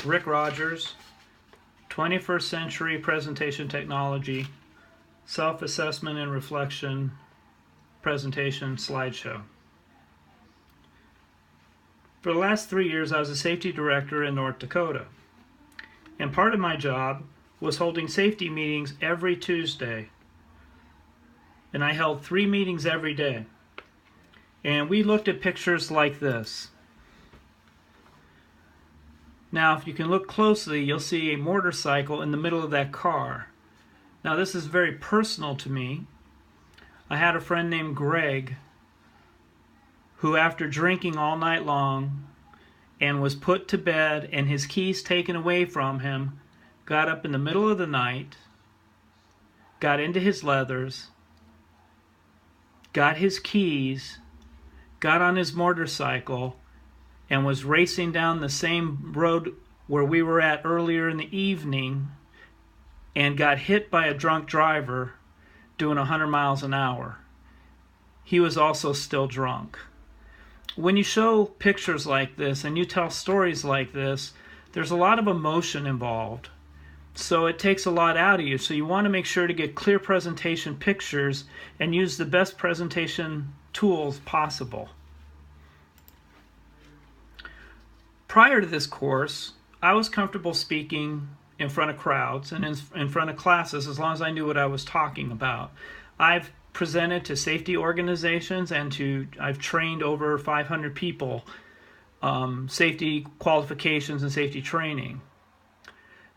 Rick Rogers, 21st Century Presentation Technology, Self-Assessment and Reflection Presentation Slideshow. For the last 3 years, I was a safety director in North Dakota. And part of my job was holding safety meetings every Tuesday. And I held 3 meetings every day. And we looked at pictures like this. Now, if you can look closely, you'll see a motorcycle in the middle of that car. Now, this is very personal to me. I had a friend named Greg who, after drinking all night long and was put to bed and his keys taken away from him, got up in the middle of the night, got into his leathers, got his keys, got on his motorcycle, and was racing down the same road where we were at earlier in the evening and got hit by a drunk driver doing 100 miles an hour. He was also still drunk. When you show pictures like this and you tell stories like this, there's a lot of emotion involved. So it takes a lot out of you. So you want to make sure to get clear presentation pictures and use the best presentation tools possible. Prior to this course, I was comfortable speaking in front of crowds and in front of classes as long as I knew what I was talking about. I've presented to safety organizations and I've trained over 500 people, safety qualifications and safety training.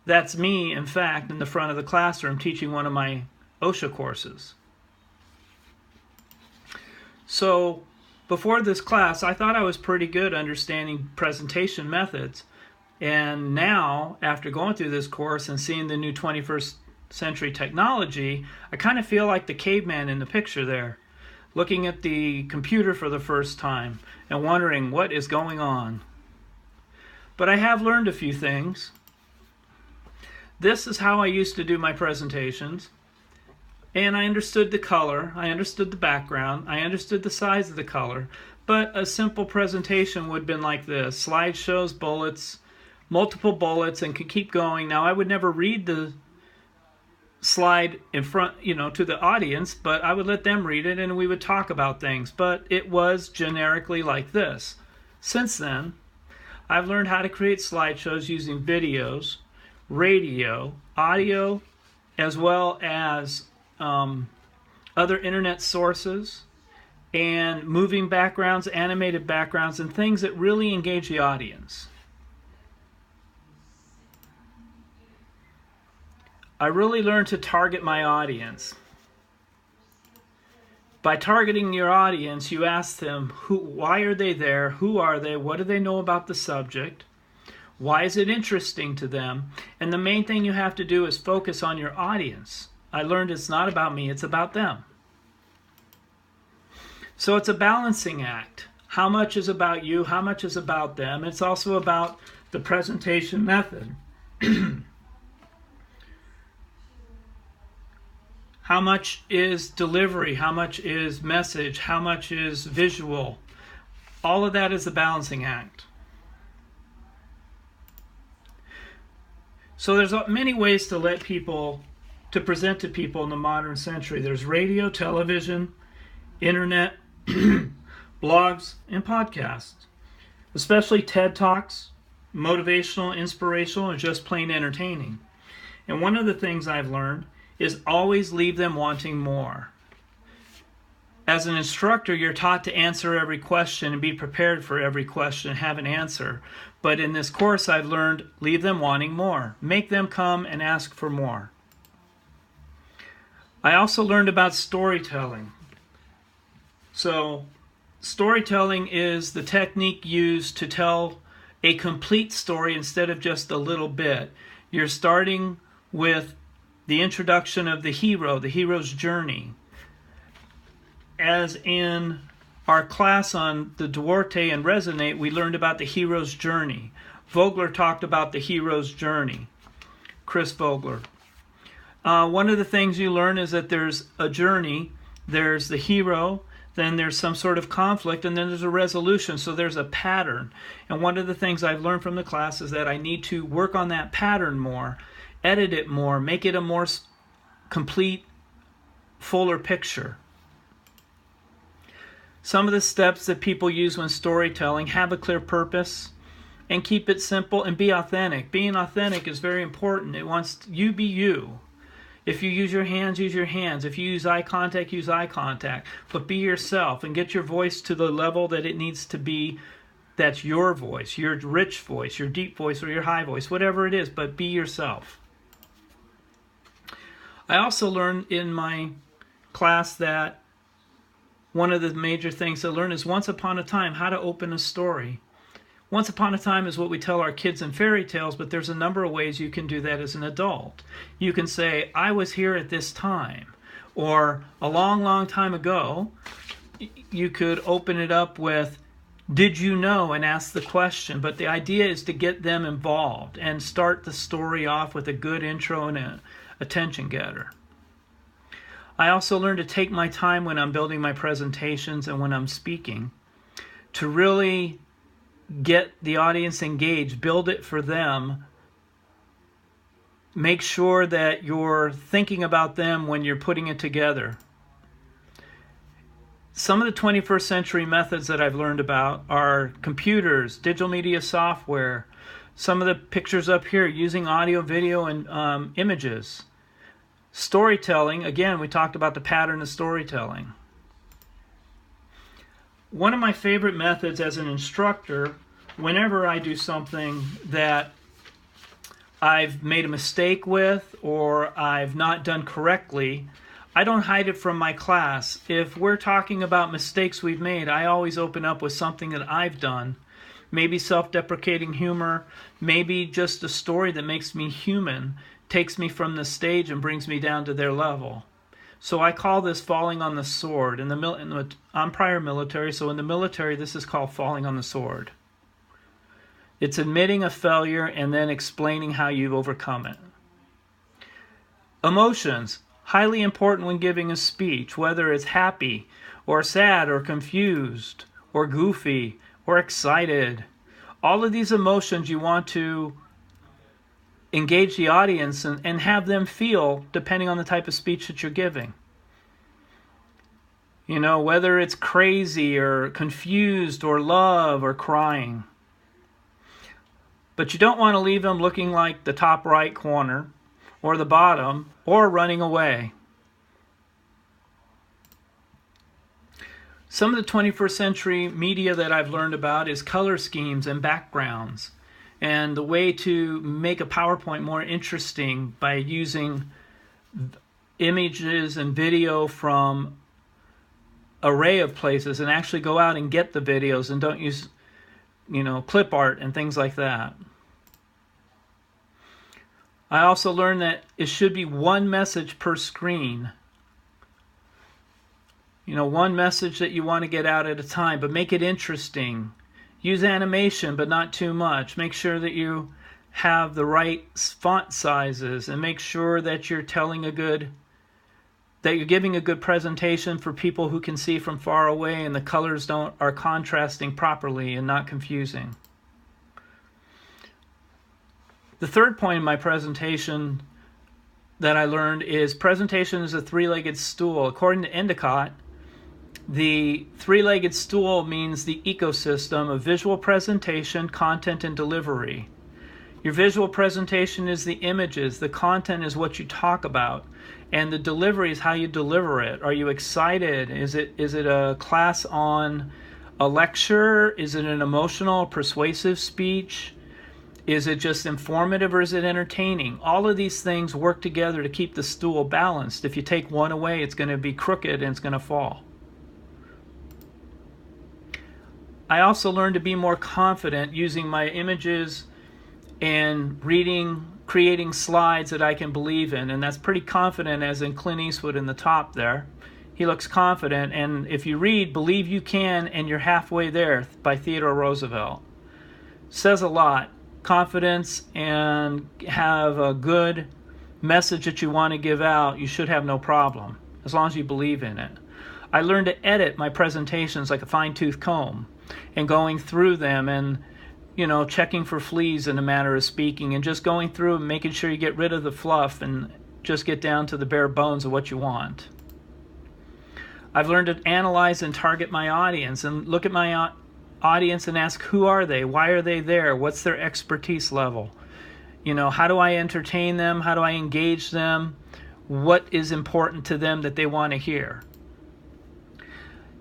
That's me, in fact, in the front of the classroom teaching one of my OSHA courses. So before this class, I thought I was pretty good understanding presentation methods. And now, after going through this course and seeing the new 21st century technology, I kind of feel like the caveman in the picture there, looking at the computer for the first time and wondering what is going on. But I have learned a few things. This is how I used to do my presentations. And I understood the color, I understood the background, I understood the size of the color. But a simple presentation would have been like this: slideshows, bullets, multiple bullets, and could keep going. Now, I would never read the slide in front, to the audience, but I would let them read it and we would talk about things. But it was generically like this. Since then, I've learned how to create slideshows using videos, radio, audio, as well as other internet sources, and moving backgrounds, animated backgrounds, and things that really engage the audience. I really learned to target my audience. By targeting your audience, you ask them, why are they there? Who are they? What do they know about the subject? Why is it interesting to them? And the main thing you have to do is focus on your audience. I learned it's not about me, it's about them. So it's a balancing act. How much is about you? How much is about them? It's also about the presentation method. How much is delivery? How much is message? How much is visual? All of that is a balancing act. So there's many ways to present to people in the modern century. There's radio, television, internet, blogs, and podcasts, especially TED Talks, motivational, inspirational, and just plain entertaining. And one of the things I've learned is always leave them wanting more. As an instructor, you're taught to answer every question and be prepared for every question and have an answer. But in this course, I've learned leave them wanting more. Make them come and ask for more. I also learned about storytelling. So, storytelling is the technique used to tell a complete story instead of just a little bit. You're starting with the introduction of the hero's journey. As in our class on the Duarte and Resonate, we learned about the hero's journey. Vogler talked about the hero's journey. Chris Vogler. One of the things you learn is that there's a journey. There's the hero, then there's some sort of conflict, and then there's a resolution. So there's a pattern. And one of the things I've learned from the class is that I need to work on that pattern more, edit it more, make it a more complete, fuller picture. Some of the steps that people use when storytelling: have a clear purpose and keep it simple and be authentic. Being authentic is very important. It wants you be you. If you use your hands, use your hands. If you use eye contact. But be yourself and get your voice to the level that it needs to be. That's your voice, your rich voice, your deep voice, or your high voice, whatever it is, but be yourself. I also learned in my class that one of the major things to learn is once upon a time, how to open a story. Once upon a time is what we tell our kids in fairy tales, but there's a number of ways you can do that as an adult. You can say, I was here at this time, or a long, long time ago. You could open it up with, did you know, and ask the question. But the idea is to get them involved and start the story off with a good intro and an attention getter. I also learned to take my time when I'm building my presentations and when I'm speaking to really get the audience engaged, build it for them. Make sure that you're thinking about them when you're putting it together. Some of the 21st century methods that I've learned about are computers, digital media software, some of the pictures up here using audio, video, and images. Storytelling, again, we talked about the pattern of storytelling. One of my favorite methods as an instructor, whenever I do something that I've made a mistake with or I've not done correctly, I don't hide it from my class. If we're talking about mistakes we've made, I always open up with something that I've done. Maybe self-deprecating humor, maybe just a story that makes me human, takes me from the stage and brings me down to their level. So I call this falling on the sword. I'm prior military, so in the military this is called falling on the sword. It's admitting a failure and then explaining how you've overcome it. Emotions, highly important when giving a speech, whether it's happy or sad or confused or goofy or excited. All of these emotions you want to engage the audience and have them feel depending on the type of speech that you're giving. You know, whether it's crazy or confused or love or crying. But you don't want to leave them looking like the top right corner or the bottom or running away. Some of the 21st century media that I've learned about is color schemes and backgrounds. And the way to make a PowerPoint more interesting by using images and video from an array of places and actually go out and get the videos and don't use, clip art and things like that. I also learned that it should be one message per screen. One message that you want to get out at a time, but make it interesting. Use animation, but not too much. Make sure that you have the right font sizes and make sure that you're giving a good presentation for people who can see from far away and the colors are contrasting properly and not confusing. The third point in my presentation that I learned is presentation is a three-legged stool. According to Endicott, the three-legged stool means the ecosystem of visual presentation, content, and delivery. Your visual presentation is the images, the content is what you talk about, and the delivery is how you deliver it. Are you excited? Is it a class on a lecture? Is it an emotional, persuasive speech? Is it just informative or is it entertaining? All of these things work together to keep the stool balanced. If you take one away, it's going to be crooked and it's going to fall. I also learned to be more confident using my images and creating slides that I can believe in. And that's pretty confident, as in Clint Eastwood in the top there. He looks confident. And if you read Believe You Can and You're Halfway There by Theodore Roosevelt, says a lot. Confidence and have a good message that you want to give out, you should have no problem, as long as you believe in it. I learned to edit my presentations like a fine-tooth comb, and going through them and, you know, checking for fleas in a manner of speaking, and just going through and making sure you get rid of the fluff and just get down to the bare bones of what you want. I've learned to analyze and target my audience and look at my audience and ask, who are they? Why are they there? What's their expertise level? You know, how do I entertain them? How do I engage them? What is important to them that they want to hear?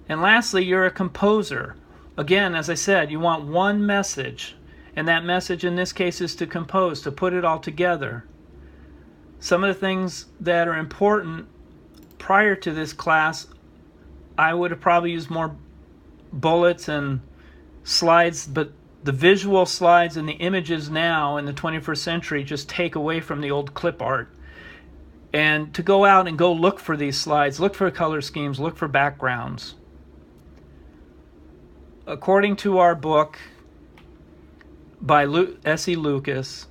And lastly, you're a composer. Again, as I said, you want one message, and that message in this case is to compose, to put it all together. Some of the things that are important prior to this class, I would have probably used more bullets and slides, but the visual slides and the images now in the 21st century just take away from the old clip art. And to go out and go look for these slides, look for color schemes, look for backgrounds. According to our book by S.E. Lucas,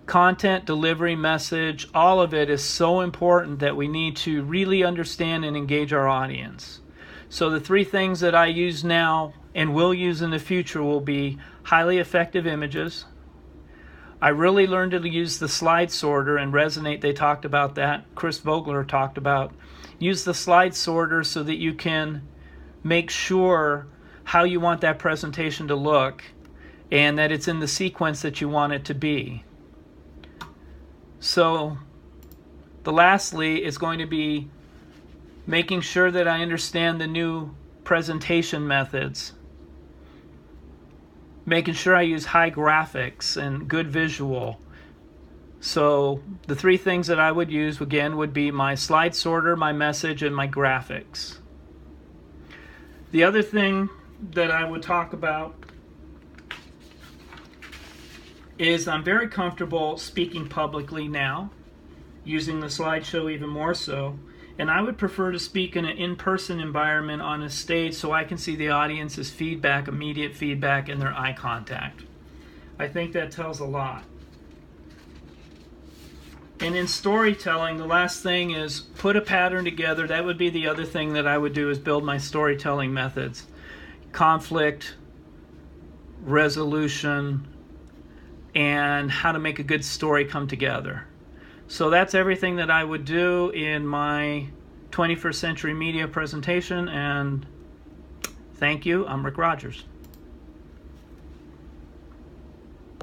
content, delivery, message, all of it is so important that we need to really understand and engage our audience. So the three things that I use now and will use in the future will be highly effective images. I really learned to use the slide sorter, and Resonate, they talked about that. Chris Vogler talked about use the slide sorter so that you can make sure how you want that presentation to look and that it's in the sequence that you want it to be. So lastly is going to be making sure that I understand the new presentation methods, making sure I use high graphics and good visual. So the three things that I would use again would be my slide sorter, my message, and my graphics. The other thing that I would talk about is I'm very comfortable speaking publicly now, using the slideshow even more so, and I would prefer to speak in an in-person environment on a stage so I can see the audience's feedback, immediate feedback, and their eye contact. I think that tells a lot. And in storytelling, the last thing is put a pattern together. That would be the other thing that I would do, is build my storytelling methods. Conflict, resolution, and how to make a good story come together. So that's everything that I would do in my 21st Century Media presentation, and thank you. I'm Rick Rogers.